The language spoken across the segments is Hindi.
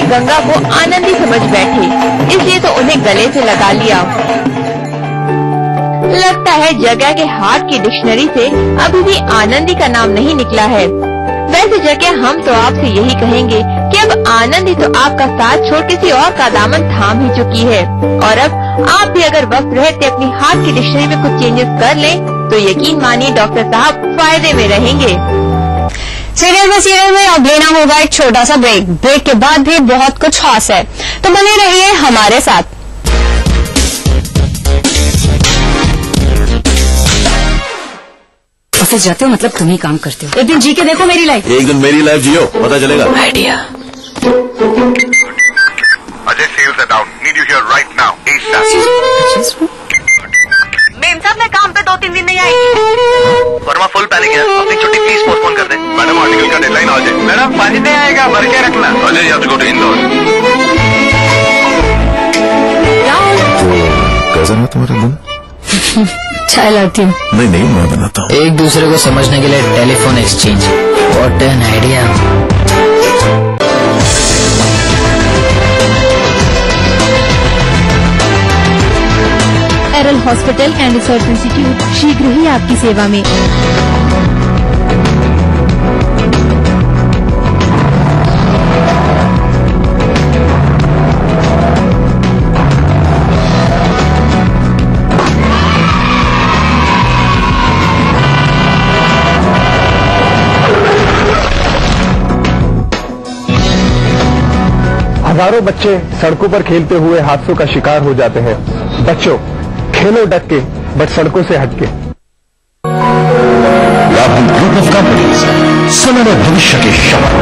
गंगा को आनंदी समझ बैठे, इसलिए तो उन्हें गले से लगा लिया। लगता है जगह के हाथ की डिक्शनरी से अभी भी आनंदी का नाम नहीं निकला है। वैसे जगह हम तो आपसे यही कहेंगे कि अब आनंदी तो आपका साथ छोड़ किसी और का दामन थाम ही चुकी है, और अब आप भी अगर वक्त रहते अपनी हाथ की डिक्शनरी में कुछ चेंजेस कर लें तो यकीन मानिए डॉक्टर साहब फायदे में रहेंगे। सीरियल में अब लेना होगा एक छोटा सा ब्रेक। ब्रेक के बाद भी बहुत कुछ खास है, तो बने रहिए हमारे साथ। ऑफिस जाते हो मतलब तुम ही काम करते हो। एक दिन जी के देखो मेरी लाइफ। एक दिन मेरी लाइफ जियो, पता चलेगा। Idea. Ajay sales are down, need you here right now ASAP। मेम साहब मैं काम पे 2-3 दिन नहीं आई। वर्मा फुल पैनिक है, अपनी छुट्टी प्लीज पोस्टपोन कर दें। मैडम आर्टिकल का डेडलाइन आ जाए। मैडम पानी नहीं आएगा, भर के रखना। Ajay you have to go to Indore. कैसा है तुम्हारा दिन? चाय लाती हूँ। नहीं मैं बनाता हूँ। एक दूसरे को समझने के लिए telephone exchange. What an idea. एरल हॉस्पिटल एंड रिसर्च इंस्टीट्यूट शीघ्र ही आपकी सेवा में। हजारों बच्चे सड़कों पर खेलते हुए हादसों का शिकार हो जाते हैं। बच्चों खेलो डट के, बट सड़कों से हट के। राहुल ग्रुप ऑफ कंपनीज, सुनहरे भविष्य के शपथ।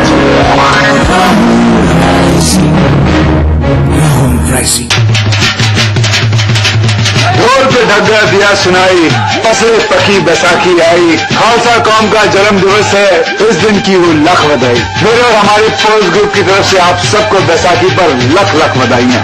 जोर पे ढग्गा दिया सुनाई, पसरे पकी बैसाखी आई। खालसा कौम का जन्म दिवस है, इस दिन की वो लख बधाई। मेरे और हमारे फोर्स ग्रुप की तरफ से आप सबको बैसाखी पर लख लख बधाइयां।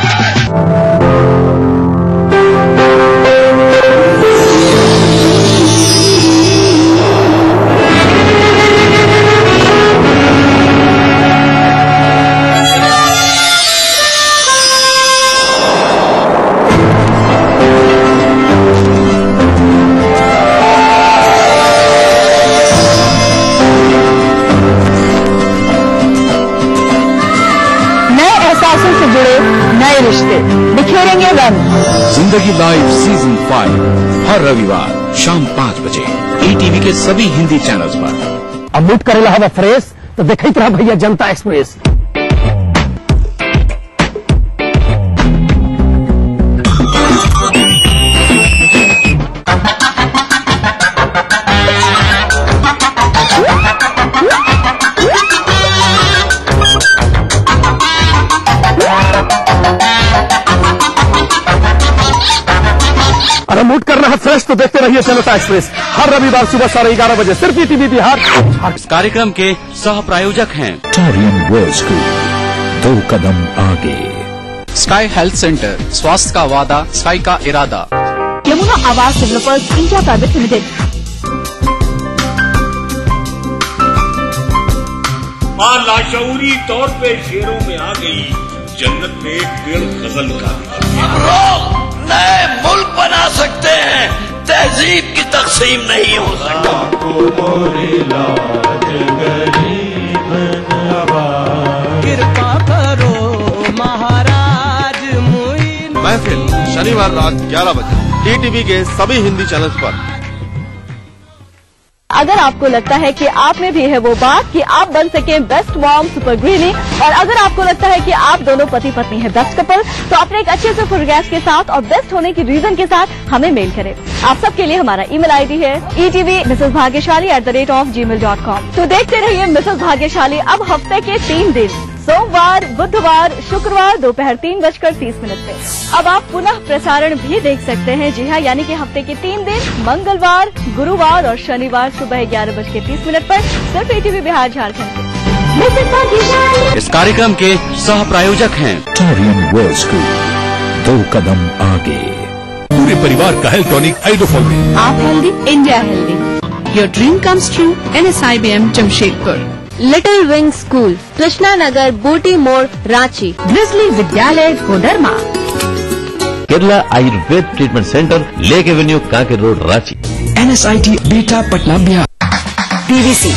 से जुड़े नए रिश्ते बिखेरेंगे रंग। जिंदगी लाइव सीजन 5 हर रविवार शाम 5 बजे ETV के सभी हिंदी चैनल्स पर। अब मूड करेला हवा फ्रेश तो देखते रहा भैया जनता एक्सप्रेस। अरे मूड करना है फ्रेश तो देखते रहिए जनता एक्सप्रेस हर रविवार सुबह 11:30 बजे सिर्फ ETV बिहार। इस कार्यक्रम के सह प्रायोजक हैं टारियन वर्ल्ड ग्रुप, 2 कदम आगे। स्काई हेल्थ सेंटर, स्वास्थ्य का वादा, स्काई का इरादा। Yamuna Awas developers India private limited. मां लाशऊरी तौर पे शेरों में आ गई, जन्नत में एक पेड़ गजल का। नए मुल्क बना सकते हैं, तहजीब की तकसीम नहीं हो सकती। कृपा करो महाराज मुइन। महफिल शनिवार रात 11 बजे ETV के सभी हिंदी चैनल्स पर। अगर आपको लगता है कि आप में भी है वो बात कि आप बन सके बेस्ट मॉम सुपर ग्रीनी, और अगर आपको लगता है कि आप दोनों पति पत्नी है बेस्ट कपल, तो अपने एक अच्छे से फोटोग्राफ के साथ और बेस्ट होने की रीजन के साथ हमें मेल करें। आप सबके लिए हमारा ईमेल ID है etv@gmail.com। तो देखते रहिए मिसेस भाग्यशाली अब हफ्ते के 3 दिन, सोमवार, बुधवार, शुक्रवार दोपहर 3:30 पे। अब आप पुनः प्रसारण भी देख सकते हैं। जी हाँ, यानी कि हफ्ते के 3 दिन मंगलवार, गुरुवार और शनिवार सुबह 11:30 पर सिर्फ ETV बिहार झारखंड के। इस कार्यक्रम के सह प्रायोजक हैं टारियन वर्ल्ड ग्रुप, 2 कदम आगे। पूरे परिवार का हेल्थ टॉनिक आइडोफॉल में। आप healthy, India healthy. Your dream comes true, NSIBM Jamshedpur. Little wing school, Krishna Nagar, Booty Mor, Ranchi. Grizzly Vidyalaya, Koderma. Kerala Ayurveda treatment centre, lake avenue, Kanker road, Ranchi. NSIT Bihta, Patna, Bihar. BBC,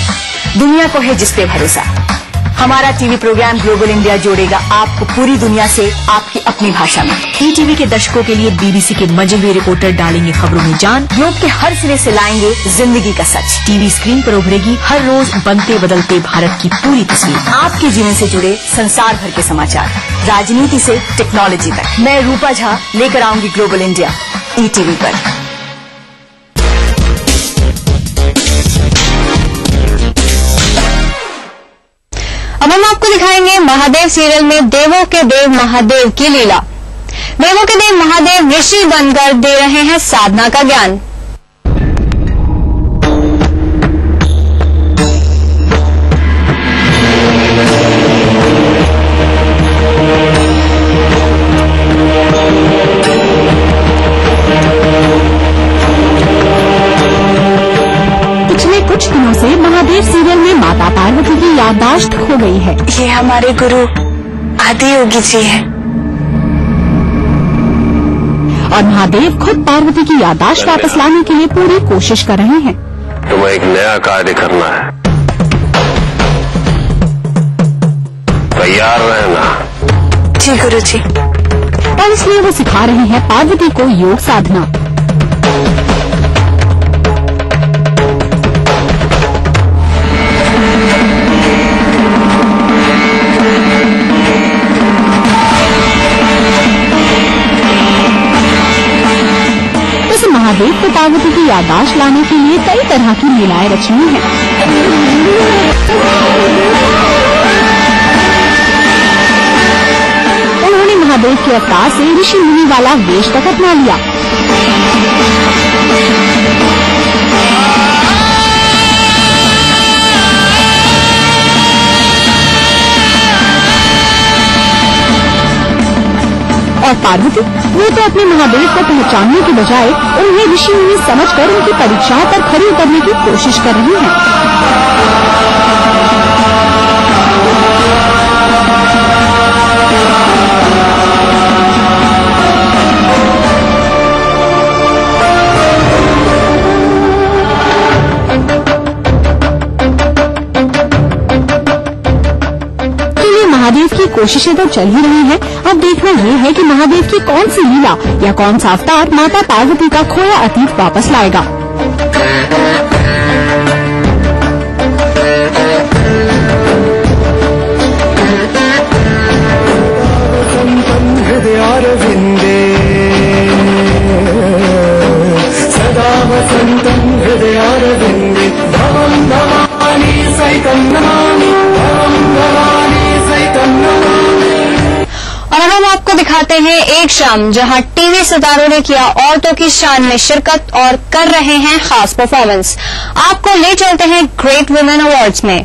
दुनिया को है जिस पे भरोसा। हमारा टीवी प्रोग्राम ग्लोबल इंडिया जोड़ेगा आपको पूरी दुनिया से आपकी अपनी भाषा में। ETV के दर्शकों के लिए BBC के मजे हुए रिपोर्टर डालेंगे खबरों में जान, ग्लोब के हर सिरे से लाएंगे जिंदगी का सच। टीवी स्क्रीन पर उभरेगी हर रोज बनते बदलते भारत की पूरी तस्वीर। आपके जीवन से जुड़े संसार भर के समाचार, राजनीति से टेक्नोलॉजी तक। मैं रूपा झा लेकर आऊंगी ग्लोबल इंडिया ETV पर। अब हम आपको दिखाएंगे महादेव सीरियल में देवों के देव महादेव की लीला। देवों के देव महादेव ऋषि बनकर दे रहे हैं साधना का ज्ञान। कुछ दिनों से महादेव सीरियल में माता पार्वती की याददाश्त खो गई है। ये हमारे गुरु आदि योगी जी हैं। और महादेव खुद पार्वती की याददाश्त वापस लाने के लिए पूरी कोशिश कर रहे हैं। तुम्हें एक नया कार्य करना है, तैयार रहना। जी गुरु जी। और इसलिए वो सिखा रहे हैं पार्वती को योग साधना। महादेव को पार्वती की याददाश्त लाने के लिए कई तरह की लीलाएं रचनी हैं। उन्होंने महादेव के अवतार से ऋषि मुनि वाला वेश तक अपना लिया। और पार्वती वो तो अपने महादेव को पहचानने के बजाय उन्हें ऋषि मुनि समझकर उनकी परीक्षाओं पर खरी उतरने की कोशिश कर रही हैं। महादेव की कोशिशें तो चल ही रही हैं। अब देखना ये है कि महादेव की कौन सी लीला या कौन सा अवतार माता पार्वती का खोया अतीत वापस लाएगा। सदा वसंतं हृदयारविंदे भवं भवानी सहितं नमामि, भवं भवानी सहितं नमामि। और अब हम आपको दिखाते हैं एक शाम जहां टीवी सितारों ने किया औरतों की शान में शिरकत और कर रहे हैं खास परफॉर्मेंस। आपको ले चलते हैं ग्रेट वुमेन अवार्ड्स में।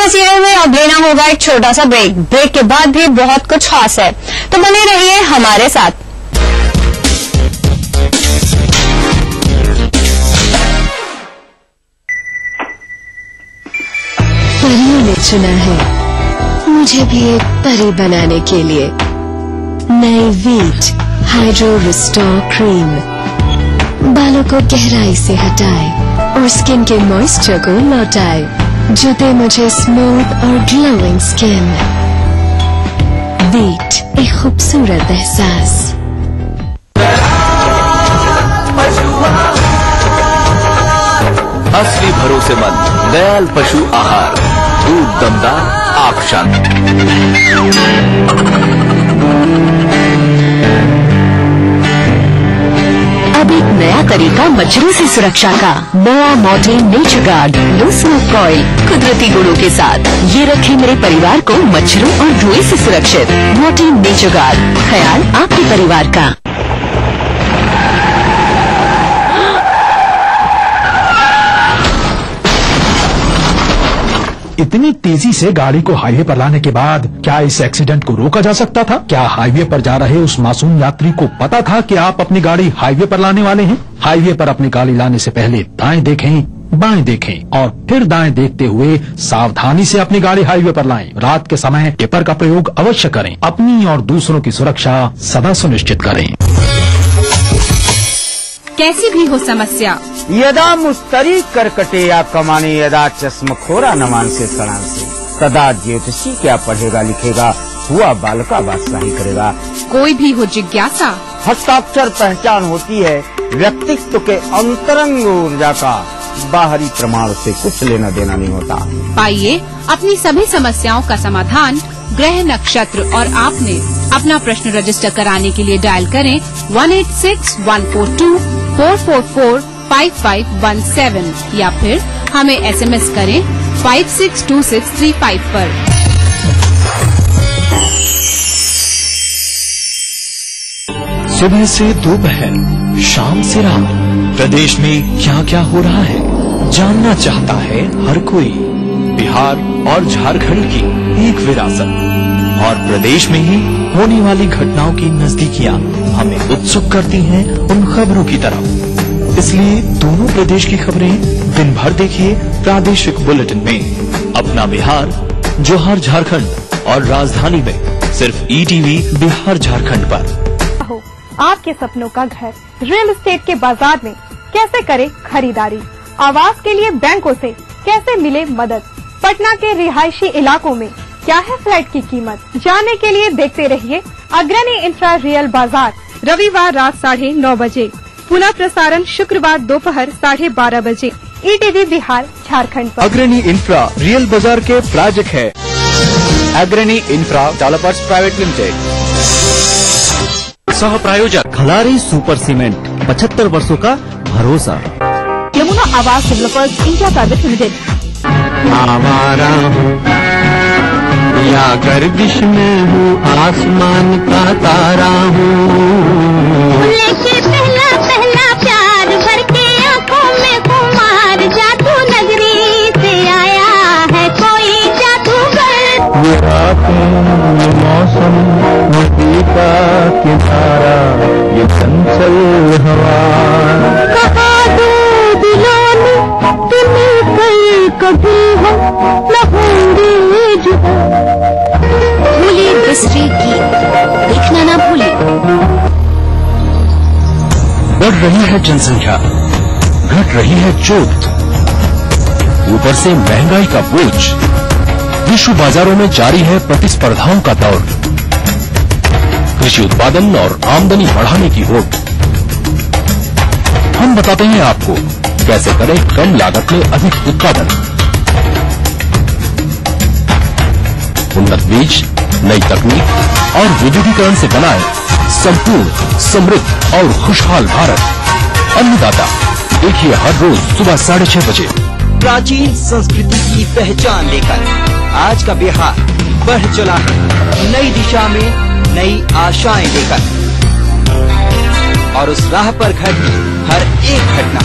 मसीहा में अब लेना होगा एक छोटा सा ब्रेक। ब्रेक के बाद भी बहुत कुछ खास है, तो बने रहिए हमारे साथ। परियों ने चुना है मुझे भी एक परी बनाने के लिए। नई वीट हाइड्रो रिस्टोर क्रीम बालों को गहराई से हटाए और स्किन के मॉइस्चर को लौटाए, जो दे मुझे स्मूथ और ग्लोइंग स्किन। वीट, एक खूबसूरत एहसास। असली भरोसेमंद दयाल पशु आहार, दूध दमदार, आंख शांत। अब एक नया तरीका मच्छरों से सुरक्षा का। नया Morton nature guard low smoke coil कुदरती गुणों के साथ, ये रखे मेरे परिवार को मच्छरों और धुएं से सुरक्षित। मॉर्टिन नेचर गार्ड, ख्याल आपके परिवार का। इतनी तेजी से गाड़ी को हाईवे पर लाने के बाद क्या इस एक्सीडेंट को रोका जा सकता था? क्या हाईवे पर जा रहे उस मासूम यात्री को पता था कि आप अपनी गाड़ी हाईवे पर लाने वाले हैं? हाईवे पर अपनी गाड़ी लाने से पहले दाएं देखें, बाएं देखें और फिर दाएं देखते हुए सावधानी से अपनी गाड़ी हाईवे पर लाएं। रात के समय टिपर का प्रयोग अवश्य करें। अपनी और दूसरों की सुरक्षा सदा सुनिश्चित करें। कैसी भी हो समस्या, यदा मुस्तरी करकटे या कमाने, यदा चश्मखोरा नमान से सड़ान से, सदा ज्योतिषी क्या पढ़ेगा लिखेगा, हुआ बालका बादशाही करेगा। कोई भी हो जिज्ञासा, हस्ताक्षर पहचान होती है व्यक्तित्व के अंतरंग ऊर्जा का, बाहरी प्रमाण से कुछ लेना देना नहीं होता। पाइए अपनी सभी समस्याओं का समाधान ग्रह नक्षत्र और आपने अपना प्रश्न रजिस्टर कराने के लिए डायल करें 186142444517 या फिर हमें SMS करें 562635 पर। सुबह से दोपहर, शाम से रात, प्रदेश में क्या क्या हो रहा है जानना चाहता है हर कोई। बिहार और झारखंड की एक विरासत और प्रदेश में ही होने वाली घटनाओं की नजदीकियां हमें उत्सुक करती हैं उन खबरों की तरफ। इसलिए दोनों प्रदेश की खबरें दिन भर देखिए प्रादेशिक बुलेटिन में। अपना बिहार, जोहार झारखंड और राजधानी में सिर्फ ETV बिहार झारखंड पर। आपके सपनों का घर रियल एस्टेट के बाजार में कैसे करें खरीदारी, आवास के लिए बैंकों से कैसे मिले मदद, पटना के रिहायशी इलाकों में क्या है फ्लैट की कीमत, जानने के लिए देखते रहिए अग्रणी इंफ्रा रियल बाजार, रविवार रात 9:30 बजे, पुनः प्रसारण शुक्रवार दोपहर 12:30 बजे, ETV बिहार झारखंड पर। अग्रणी इंफ्रा रियल बाजार के प्रायोजक है अग्रणी इंफ्रा डेवलपर्स प्राइवेट लिमिटेड। सह प्रायोजक खलारी सुपर सीमेंट, 75 वर्षों का भरोसा। Yamuna Awas developers India private limited. आवारा हूँ या गर्दिश में हूँ, आसमान का तारा हूँ। लेके पहला पहला प्यार भर के आँखों में खुमार, जादू नगरी से आया है कोई जादूगर। ये रातें, ये मौसम, नदी का किनारा, ये चंचल हवा। कहा दो दिलों ने तुम्हें कभी हम न होंगे जुदा। भूलिए दूसरे की देखना ना भूलिए। बढ़ रही है जनसंख्या, घट रही है जोत, ऊपर से महंगाई का बोझ, विश्व बाजारों में जारी है प्रतिस्पर्धाओं का दौर, कृषि उत्पादन और आमदनी बढ़ाने की होड़। हम बताते हैं आपको कैसे करें कम लागत में अधिक उत्पादन। उन्नत बीज, नई तकनीक और विविधीकरण से बनाए संपूर्ण, समृद्ध और खुशहाल भारत। अन्नदाता देखिए हर रोज सुबह 6:30 बजे। प्राचीन संस्कृति की पहचान लेकर आज का बिहार बढ़ चला है नई दिशा में, नई आशाएं लेकर, और उस राह पर घटी हर एक घटना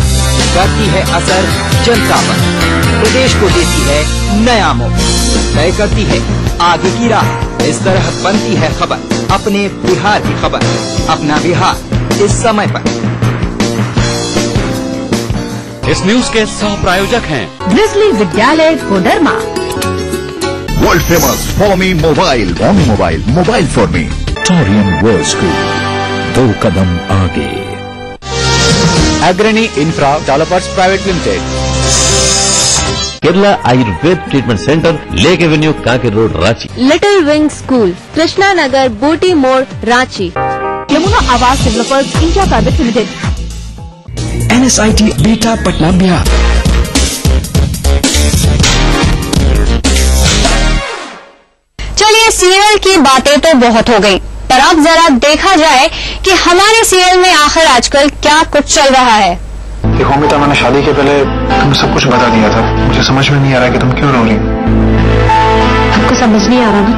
करती है असर जनता पर, प्रदेश को देती है नया मौका, तय करती है आगे की राह। इस तरह बनती है खबर अपने बिहार की खबर, अपना बिहार इस समय पर। इस न्यूज के सह प्रायोजक हैं grizzly Vidyalaya Koderma, world famous Forme mobile, mobile for me, Torian world school, 2 कदम आगे, Agrani infra developers private limited, Kerala Ayurveda treatment centre, lake avenue, Kanker road, Ranchi, little wing school, Krishna Nagar, Booty Mor, Ranchi, Yamuna Awas developers India private limited, NSIT Bihta Patna Bihar. चलिए, सीरियल की बातें तो बहुत हो गई, पर अब जरा देखा जाए कि हमारे सीरियल में आखिर आजकल क्या कुछ चल रहा है। देखो अमिता, मैंने शादी के पहले तुम्हें सब कुछ बता दिया था। मुझे समझ में नहीं आ रहा कि तुम क्यों रो रही हो। आपको समझ नहीं आ रहा ना?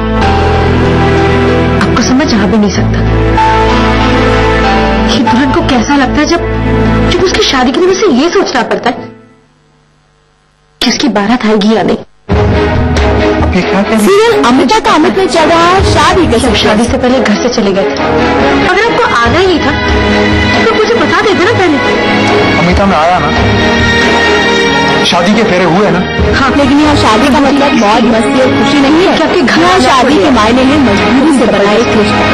आपको समझ आ भी नहीं सकता कि दुल्हन को कैसा लगता है जब उसकी शादी के लिए उसे ये सोचना पड़ता है कि उसकी बारात आएगी या नहीं। सीरियल अमिता का अमित में चल रहा है शादी के समय। शादी से पहले घर से चले गए थे। अगर आपको आना ही था तो मुझे बता देते ना पहले। अमिता, मैं आया ना, शादी के फेरे हुए ना। हाँ, लेकिन यहाँ शादी का मतलब मौज मस्ती और खुशी नहीं है, क्योंकि घर शादी के मायने हैं मजबूरी से बना एक रिश्ता।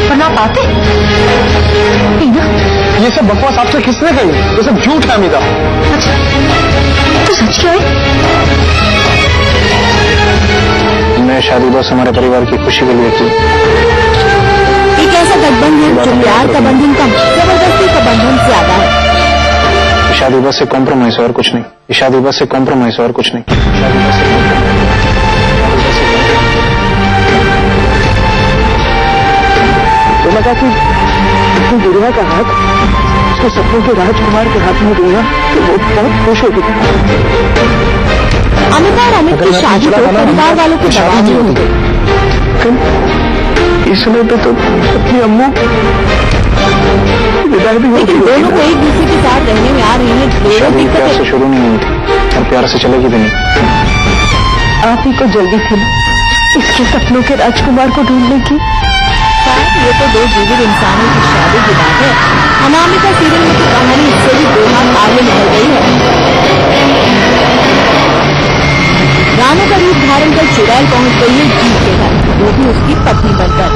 पर आप आते ये सब बकवास आपसे किसने कही? ये सब झूठ है अमिता। अच्छा, तो सच क्या है? मैं शादी बस हमारे परिवार की खुशी के लिए की। एक ऐसा गठबंधन जो प्यार का बंधन कम, जबरदस्ती का बंधन ज्यादा है। शादी बस से कॉम्प्रोमाइज और कुछ नहीं। शादी बस से कॉम्प्रोमाइज और कुछ नहीं। तो लगा कि अपनी गुड़िया का हाथ उसके सपनों के राजकुमार के हाथ में दूंगा तो वो बहुत खुश होगी। अमिता और अमित की शादी को परिवार वालों की दबाव नहीं होगी। इस समय पे तो अपनी अम्मू विदाई भी होगी। दोनों को एक दूसरे के साथ रहने में आ रही है ढेरों दिक्कतें। प्यार से शुरू नहीं हुई थी और प्यार से चलेगी भी नहीं। आप ही को जल्दी थी इसके सपनों के राजकुमार को ढूंढने की। ये तो 2 जीवित इंसानों की शादी की बात है। अनामिका सीरियल में तो कहानी इससे भी 2 हाथ आगे निकल गई है। रानू का रूप धारण कर चुड़ैल पहुंच गई है जीत के घर, वो भी उसकी पत्नी बनकर।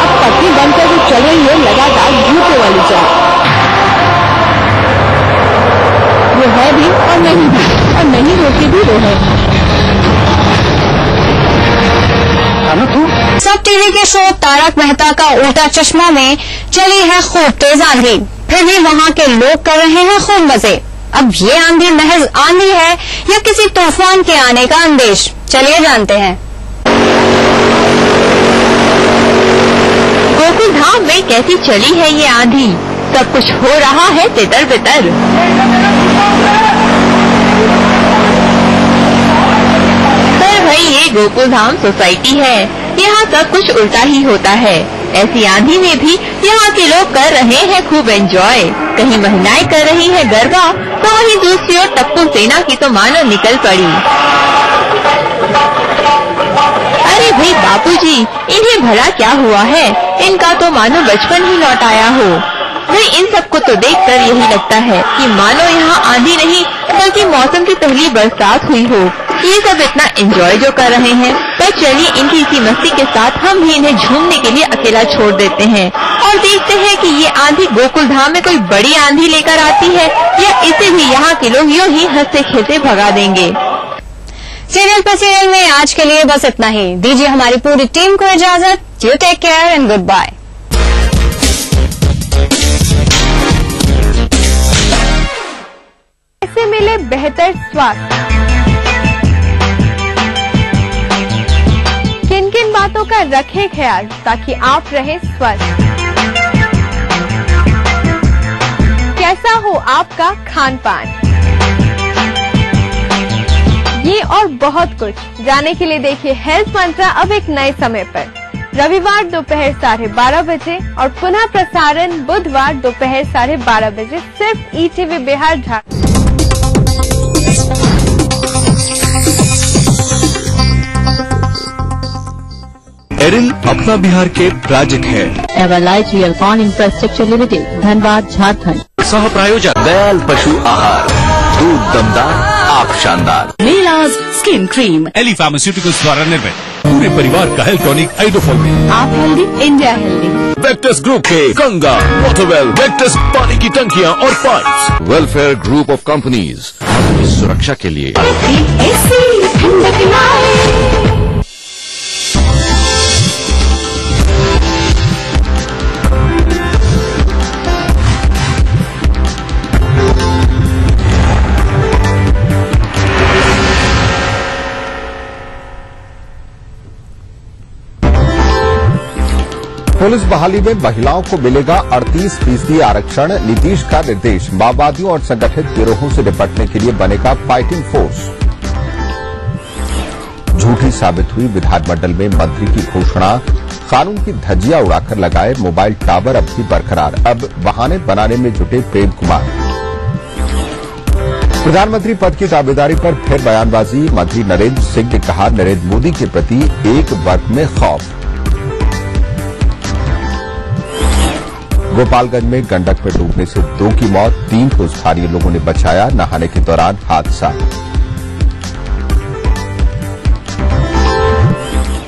अब पत्नी बनकर जो चल रही है लगातार जूते वाली चाल, वो है भी और नहीं भी, और नहीं रोके भी वो है। सब टीवी के शो तारक मेहता का उल्टा चश्मा में चली है खूब तेज आंधी, फिर भी वहाँ के लोग कर रहे हैं खूब मजे। अब ये आंधी महज आंधी है या किसी तूफान के आने का अंदेश, चलिए जानते हैं। गोकुल धाम में कैसी चली है ये आंधी, सब कुछ हो रहा है तितर बितर। पर भाई ये गोकुल धाम सोसाइटी है, यहाँ सब कुछ उल्टा ही होता है। ऐसी आंधी में भी यहाँ के लोग कर रहे हैं खूब एंजॉय। कहीं महिलाएं कर रही है गरबा, तो वहीं दूसरी ओर टप्पू सेना की तो मानो निकल पड़ी। अरे भाई बापूजी, इन्हें भला क्या हुआ है? इनका तो मानो बचपन ही लौट आया हो। भाई इन सबको तो देखकर यही लगता है कि मानो यहाँ आंधी नहीं बल्कि मौसम की पहली बरसात हुई हो। ये सब इतना एंजॉय जो कर रहे हैं, पर चलिए इनकी इसी मस्ती के साथ हम भी इन्हें झूमने के लिए अकेला छोड़ देते हैं और देखते हैं कि ये आंधी गोकुल धाम में कोई बड़ी आंधी लेकर आती है या इसे भी यहाँ के लोग यूँ ही हंसते खेलते भगा देंगे। सीरियल पर सीरियल में आज के लिए बस इतना ही। दीजिए हमारी पूरी टीम को इजाजत। You take care and goodbye. कैसे मिले बेहतर स्वास्थ्य? किन किन बातों का रखें ख्याल ताकि आप रहें स्वस्थ? कैसा हो आपका खान पान? ये और बहुत कुछ जानने के लिए देखिए हेल्थ मंत्रा अब एक नए समय पर, रविवार दोपहर 12:30 बजे और पुनः प्रसारण बुधवार दोपहर 12:30 बजे सिर्फ ETV बिहार झारखंड। एरिल अपना बिहार के प्रायोजक है। Everlight Realcon infrastructure limited, Dhanbad, Jharkhand. सह प्रायोजक दयाल पशु आहार, दूध दमदार, आप शानदार। मीलाज स्किन क्रीम, एली फार्मास्यूटिकल्स द्वारा निर्मित, पूरे परिवार का हेल्थ टॉनिक आइडोफॉल। आप healthy, India healthy. Vectus group के गंगा, वाटरवेल, वेक्टस पानी की टंकियां और pipes. Welfare group of companies, आपकी सुरक्षा के लिए। पुलिस बहाली में महिलाओं को मिलेगा 38% आरक्षण, नीतीश का निर्देश। माओवादियों और संगठित गिरोहों से निपटने के लिए बनेगा फाइटिंग फोर्स। झूठी साबित हुई विधानमंडल में मंत्री की घोषणा, कानून की धज्जियां उड़ाकर लगाए मोबाइल टावर अब भी बरकरार, अब बहाने बनाने में जुटे प्रेम कुमार। प्रधानमंत्री पद की दावेदारी पर फिर बयानबाजी, मंत्री नरेंद्र सिंह ने कहा नरेंद्र मोदी के प्रति एक वर्ग में खौफ। गोपालगंज में गंडक में डूबने से 2 की मौत, 3 को स्थानीय लोगों ने बचाया, नहाने के दौरान हादसा।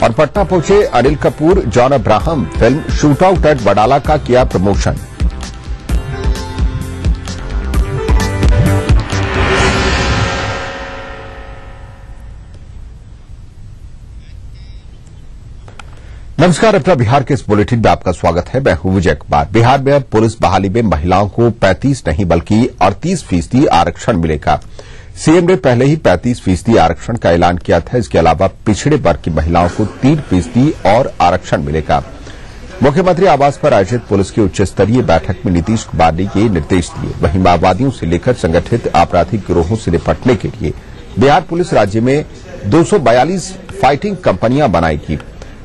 और पटना पहुंचे Anil Kapoor, John Abraham film shoot out at Wadala का किया प्रमोशन। नमस्कार, अपना बिहार के इस बुलेटिन में आपका स्वागत है। मैं हूं विजय कुमार। बिहार में अब पुलिस बहाली में महिलाओं को 35 नहीं बल्कि 38% आरक्षण मिलेगा। सीएम ने पहले ही 35% आरक्षण का ऐलान किया था। इसके अलावा पिछड़े वर्ग की महिलाओं को 3% और आरक्षण मिलेगा। मुख्यमंत्री आवास पर आयोजित पुलिस की उच्च स्तरीय बैठक में नीतीश कुमार ने ये निर्देश दिए। वहीं माओवादियों से लेकर संगठित आपराधिक गिरोहों से निपटने के लिए बिहार पुलिस राज्य में 242 फाइटिंग कंपनियां बनाएगी।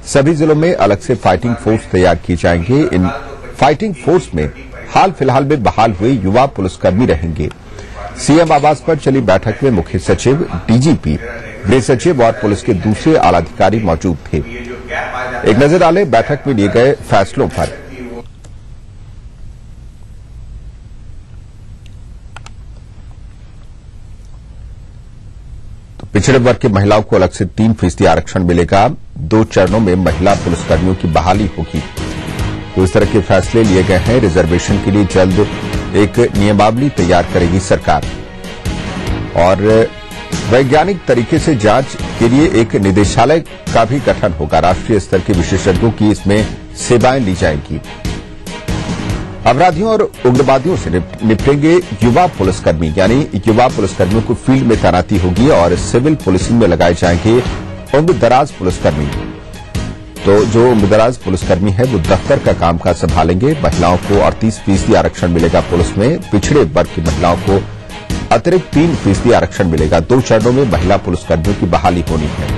सभी जिलों में अलग से फाइटिंग फोर्स तैयार किए जाएंगे। इन फाइटिंग फोर्स में हाल फिलहाल में बहाल हुए युवा पुलिसकर्मी रहेंगे। सीएम आवास पर चली बैठक में मुख्य सचिव, डीजीपी, गृह सचिव और पुलिस के दूसरे आलाधिकारी मौजूद थे। एक नजर डालें बैठक में लिए गए फैसलों पर। पिछड़े वर्ग की महिलाओं को अलग से 3% आरक्षण मिलेगा। 2 चरणों में महिला पुलिसकर्मियों की बहाली होगी। तो इस तरह के फैसले लिए गए हैं। रिजर्वेशन के लिए जल्द एक नियमावली तैयार करेगी सरकार और वैज्ञानिक तरीके से जांच के लिए एक निदेशालय का भी गठन होगा। राष्ट्रीय स्तर के विशेषज्ञों की इसमें सेवाएं ली जाएंगी। अपराधियों और उग्रवादियों से निपटेंगे युवा पुलिसकर्मी, यानी युवा पुलिसकर्मियों को फील्ड में तैनाती होगी और सिविल पुलिसिंग में लगाए जाएंगे उम्रदराज पुलिसकर्मी। तो जो उम्रदराज पुलिसकर्मी है वो दफ्तर का कामकाज संभालेंगे। महिलाओं को 38% आरक्षण मिलेगा पुलिस में। पिछड़े वर्ग की महिलाओं को अतिरिक्त 3% आरक्षण मिलेगा। 2 चरणों में महिला पुलिसकर्मियों की बहाली होनी है।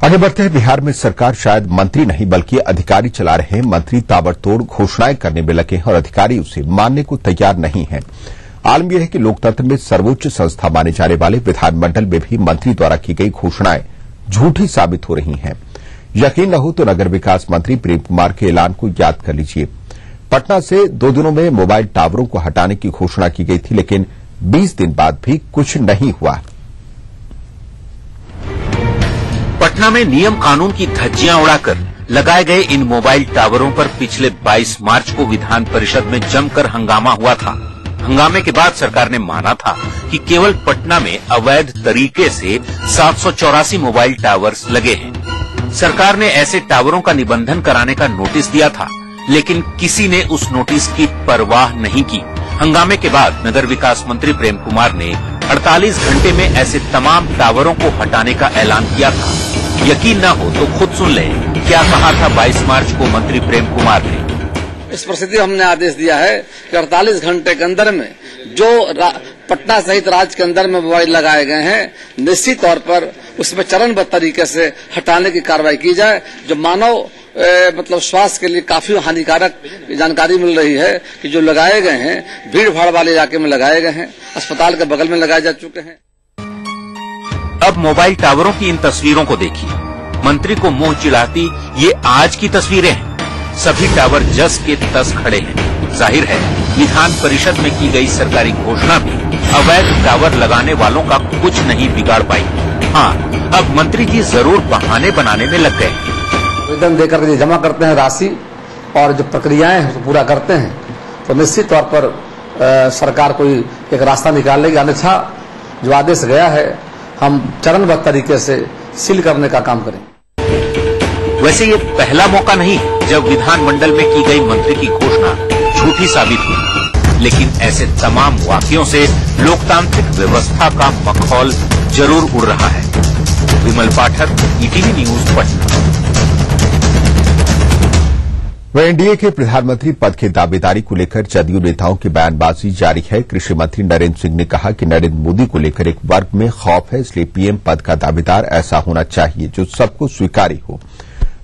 आगे बढ़ते हैं। बिहार में सरकार शायद मंत्री नहीं बल्कि अधिकारी चला रहे हैं। मंत्री ताबड़तोड़ घोषणाएं करने में लगे हैं और अधिकारी उसे मानने को तैयार नहीं है। आलम यह है कि लोकतंत्र में सर्वोच्च संस्था माने जाने वाले विधानमंडल में भी मंत्री द्वारा की गई घोषणाएं झूठी साबित हो रही हैं। यकीन न हो तो नगर विकास मंत्री प्रेम कुमार के ऐलान को याद कर लीजिए। पटना से 2 दिनों में मोबाइल टावरों को हटाने की घोषणा की गई थी, लेकिन 20 दिन बाद भी कुछ नहीं हुआ। पटना में नियम कानून की धज्जियां उड़ाकर लगाए गए इन मोबाइल टावरों पर पिछले 22 मार्च को विधान परिषद में जमकर हंगामा हुआ था। हंगामे के बाद सरकार ने माना था कि केवल पटना में अवैध तरीके से 784 मोबाइल टावर्स लगे हैं। सरकार ने ऐसे टावरों का निबंधन कराने का नोटिस दिया था, लेकिन किसी ने उस नोटिस की परवाह नहीं की। हंगामे के बाद नगर विकास मंत्री प्रेम कुमार ने 48 घंटे में ऐसे तमाम टावरों को हटाने का ऐलान किया था। यकीन न हो तो खुद सुन लें क्या कहा था 22 मार्च को मंत्री प्रेम कुमार ने। इस परिस्थिति में हमने आदेश दिया है कि 48 घंटे के अंदर में जो पटना सहित राज्य के अंदर में मोबाइल लगाए गए हैं, निश्चित तौर पर उसमें चरणबद्ध तरीके से हटाने की कार्रवाई की जाए। जो मानव मतलब स्वास्थ्य के लिए काफी हानिकारक जानकारी मिल रही है कि जो लगाए गए हैं भीड़ भाड़ वाले इलाके में लगाए गए हैं, अस्पताल के बगल में लगाए जा चुके हैं। अब मोबाइल टावरों की इन तस्वीरों को देखिए। मंत्री को मुंह चिढ़ाती ये आज की तस्वीरें हैं। सभी टावर जस के तस खड़े हैं। जाहिर है विधान परिषद में की गई सरकारी घोषणा भी अवैध टावर लगाने वालों का कुछ नहीं बिगाड़ पाई। हाँ, अब मंत्री जी जरूर बहाने बनाने में लग गए। आवेदन देकर के जमा करते हैं राशि और जो प्रक्रियाएं हैं उसको पूरा करते हैं तो निश्चित तौर पर सरकार कोई एक रास्ता निकाल लेगी। अन्यथा जो आदेश गया है हम चरणबद्ध तरीके से सील करने का काम करेंगे। वैसे ये पहला मौका नहीं जब विधानमंडल में की गई मंत्री की घोषणा झूठी साबित हुई, लेकिन ऐसे तमाम वाकयों से लोकतांत्रिक व्यवस्था का मखौल जरूर उड़ रहा है। विमल पाठक, ईटीवी न्यूज, पटना। वह एनडीए के प्रधानमंत्री पद की दावेदारी को लेकर जदयू नेताओं की बयानबाजी जारी है। कृषि मंत्री नरेंद्र सिंह ने कहा कि नरेंद्र मोदी को लेकर एक वर्ग में खौफ है, इसलिए पीएम पद का दावेदार ऐसा होना चाहिए जो सबको स्वीकार्य हो।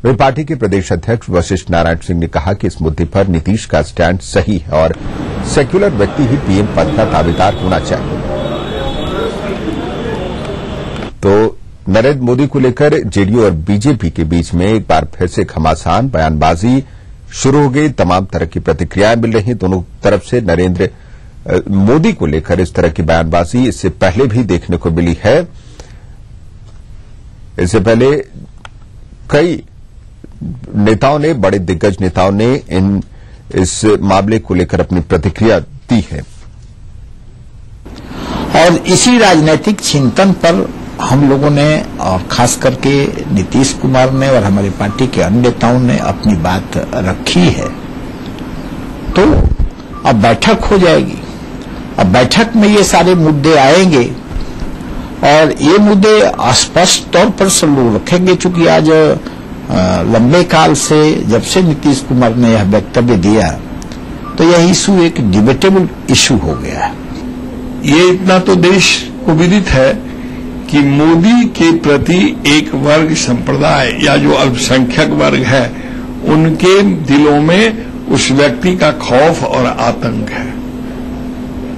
वहीं पार्टी के प्रदेश अध्यक्ष वशिष्ठ नारायण सिंह ने कहा कि इस मुद्दे पर नीतीश का स्टैंड सही है और सेक्युलर व्यक्ति ही पीएम पद का दावेदार होना चाहिए। तो नरेंद्र मोदी को लेकर जेडीयू और बीजेपी के बीच में एक बार फिर से घमासान बयानबाजी शुरू हो गई। तमाम तरह की प्रतिक्रियाएं मिल रही दोनों तरफ से। नरेंद्र मोदी को लेकर इस तरह की बयानबाजी इससे पहले भी देखने को मिली है। इससे पहले कई नेताओं ने, बड़े दिग्गज नेताओं ने इस मामले को लेकर अपनी प्रतिक्रिया दी है। और इसी राजनीतिक चिंतन पर हम लोगों ने और खास करके नीतीश कुमार ने और हमारी पार्टी के अन्य नेताओं ने अपनी बात रखी है। तो अब बैठक हो जाएगी। अब बैठक में ये सारे मुद्दे आएंगे और ये मुद्दे स्पष्ट तौर पर सब लोग रखेंगे। चूंकि आज लंबे काल से जब से नीतीश कुमार ने यह वक्तव्य दिया तो यह इशू एक डिबेटेबल इशू हो गया है। ये इतना तो देश को विदित है कि मोदी के प्रति एक वर्ग संप्रदाय या जो अल्पसंख्यक वर्ग है उनके दिलों में उस व्यक्ति का खौफ और आतंक है।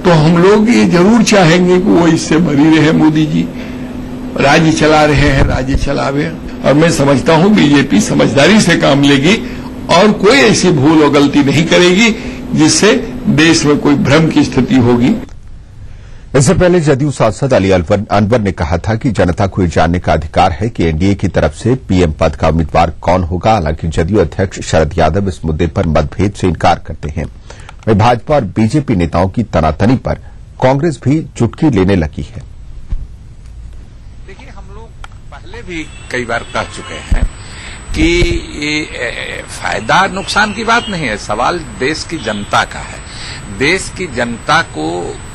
तो हम लोग ये जरूर चाहेंगे कि वो इससे बरी रहे। मोदी जी राज्य चला रहे हैं, राज्य चलावे। और मैं समझता हूं बीजेपी समझदारी से काम लेगी और कोई ऐसी भूल और गलती नहीं करेगी जिससे देश में कोई भ्रम की स्थिति होगी। इससे पहले जदयू सांसद अली अनवर ने कहा था कि जनता को यह जानने का अधिकार है कि एनडीए की तरफ से पीएम पद का उम्मीदवार कौन होगा। हालांकि जदयू अध्यक्ष शरद यादव इस मुद्दे पर मतभेद से इनकार करते हैं। वहीं भाजपा और बीजेपी नेताओं की तनातनी पर कांग्रेस भी चुटकी लेने लगी है। देखिए, हम लोग पहले भी कई बार कह चुके हैं कि ये फायदा नुकसान की बात नहीं है, सवाल देश की जनता का है। देश की जनता को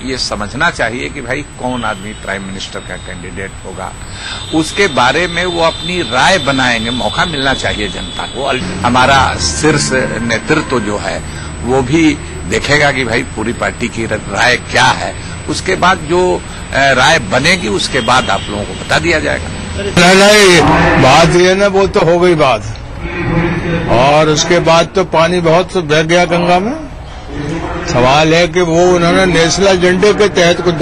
ये समझना चाहिए कि भाई कौन आदमी प्राइम मिनिस्टर का कैंडिडेट होगा, उसके बारे में वो अपनी राय बनाएंगे। मौका मिलना चाहिए जनता को। हमारा शीर्ष नेतृत्व जो है वो भी देखेगा कि भाई पूरी पार्टी की राय क्या है। उसके बाद जो राय बनेगी उसके बाद आप लोगों को बता दिया जाएगा। नहीं, बात ये ना, वो तो हो गई बात। और उसके बाद तो पानी बहुत बह गया गंगा में। सवाल है कि वो उन्होंने नेशनल एजेंडे के तहत कुछ